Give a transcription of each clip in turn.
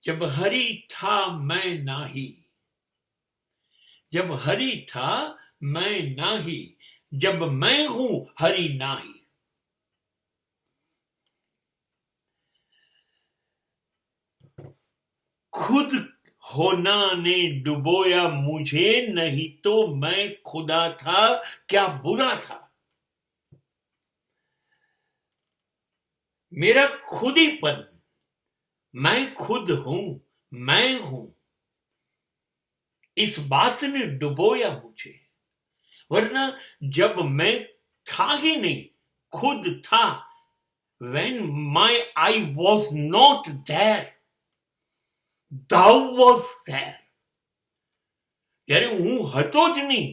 जब हरि था मैं नाही, जब हरि था मैं नाही, जब मैं हूं हरि नाही। खुद होना ने डुबोया मुझे, नहीं तो मैं खुदा था क्या बुरा था। मेरा खुदीपन, मैं खुद हूं, मैं हूं, इस बात ने डुबोया मुझे। वरना जब मैं था ही नहीं, खुद था, when my I was not there, thou was there, ત્યારે હું હતો જ નહીં,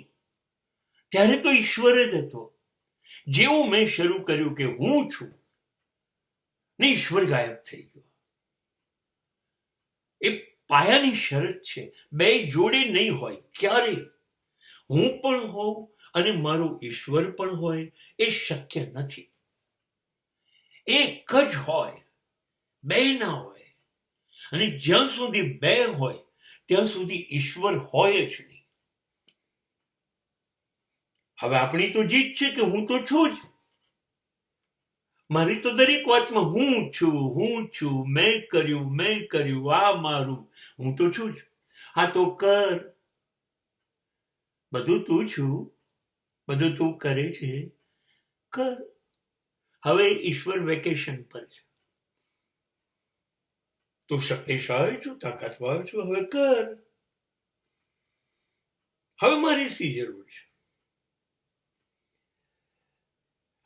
ત્યારે તો ઈશ્વર જ હતો. જેવું મેં શરૂ કર્યું કે હું છું ને ઈશ્વર ગાયબ થઈ ગયો. એ પાયાની શરત છે. બે જોડે નહીં હોય ક્યારે. હું પણ હોઉં અને મારો ઈશ્વર પણ હોય, એ શક્ય નથી. એક જ હોય, બે ના હોય. અને જ્યાં સુધી બે હોય ત્યાં સુધી ઈશ્વર હોય જ નહીં. હવે આપણી તો જીત છે કે હું તો છું જ. મારી તો દરેક વાતમાં હું છું, મેં કર્યું, આ મારું, હું તો છું જ. હા તો કર, બધું તું છું, બધું તું કરે છે, કર. હવે ઈશ્વર વેકેશન પર છે. તું શક્તિશાળી છું, તાકાતવાર છું, હવે કર. હવે મારી શી જરૂર છે?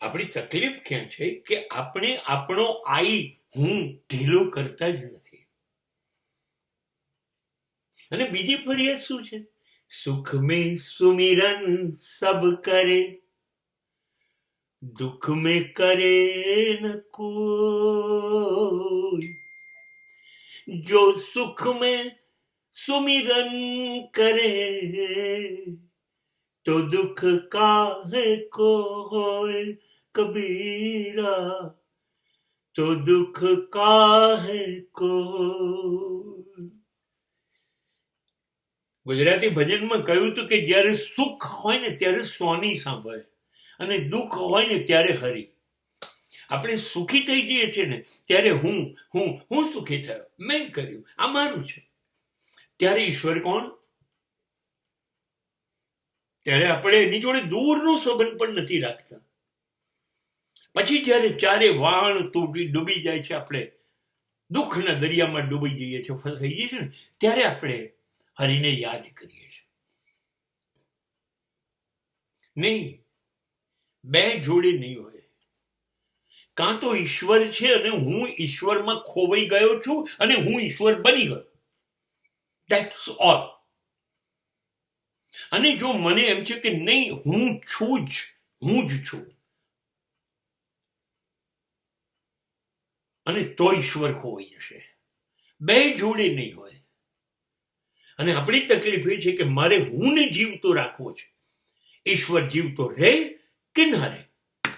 આપણી તકલીફ ક્યાં છે કે આપણે આપણો આઈ હું ઢીલો કરતા જ નથી. અને બીજી ફરિયાદ શું છે? સુખ મેં સુમિરન સબ કરે, दुख में करे न कोई, जो सुख में सुमिरन करे तो दुख काहे को होए कबीरा, तो दुख काहे को. ગુજરાતી ભજનમાં કહ્યું હતું કે જ્યારે સુખ હોય ને ત્યારે સોની સાંભળે અને દુઃખ હોય ને ત્યારે હરી. આપણે સુખી થઈ જઈએ છીએ ને ત્યારે હું સુખી થયો, મેં કર્યું, આ મારું છે. ત્યારે ઈશ્વર કોણ? ત્યારે આપણે એની જોડે દૂરનો સંબંધ પણ નથી રાખતા. પછી જ્યારે ચારે વાણ ડૂબી જાય છે, આપણે દુઃખના દરિયામાં ડૂબી જઈએ છીએ, ફસાઈ જઈએ છીએ ને, ત્યારે આપણે હરિને યાદ કરીએ છીએ. નહીં, બે જોડે નહીં હોય. કાં તો ઈશ્વર છે અને હું ઈશ્વરમાં ખોવાઈ ગયો છું અને હું ઈશ્વર બની ગયો. That's all. અને જો મને એમ છે કે નહીં, હું જ છું, અને તો ઈશ્વર ખોવાઈ જશે. બે જોડે નહીં હોય. અને આપણી તકલીફ એ છે કે મારે હું ને જીવતો રાખવો છે. ઈશ્વર જીવતો રહે કે ના રહે.